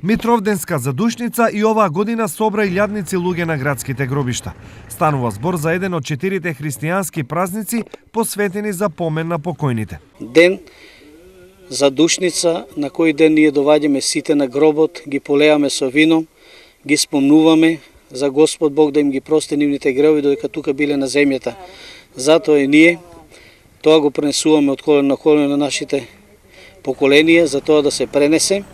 Митровденска задушница и оваа година собра илјадници луѓе на градските гробишта. Станува збор за еден од 4 христијански празници посветени за помен на покојните. Ден за душница, на кој ден ние доваѓаме сите на гробот, ги полеаме со вино, ги спомнуваме за Господ Бог да им ги прости нивните гревови додека тука биле на земјата. Затоа и ние тоа го пренесуваме од колено на колено на нашите поколенија, за тоа да се пренесе.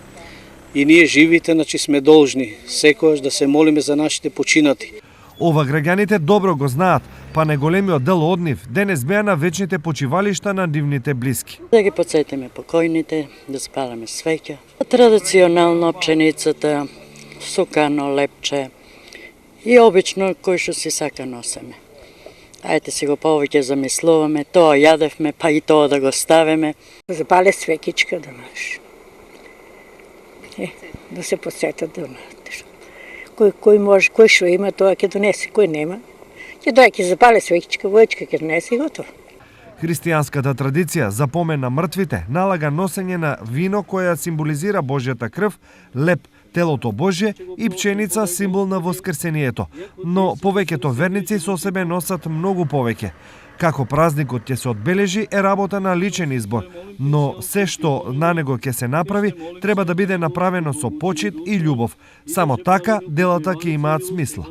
И ние живите, значи сме должни секојаш да се молиме за нашите починати. Ова граѓаните добро го знаат, па неголемиот дел од нив денес беа на вечните почивалишта на нивните блиски. Да ги потсетиме покојните, да спаламе свеќа. Традиционално пченицата, сукано, лепче и обично кој што си сака носеме. Ајте си го повеќе замислуваме, тоа јадевме, па и тоа да го ставиме. Запале свекичка да наш. Да се посетат да кој може, кој што има, тоа ќе донесе, кој нема. Ќе дојде ќе запале свечка, воечка ќе донесе и готово. Христијанската традиција за помен на мртвите налага носење на вино која символизира Божјата крв, леп телото Божје и пченица символ на воскресението. Но повеќето верници со себе носат многу повеќе. Како празникот ќе се одбележи е работа на личен избор, но се што на него ќе се направи треба да биде направено со почит и љубов. Само така делата ќе имаат смисла.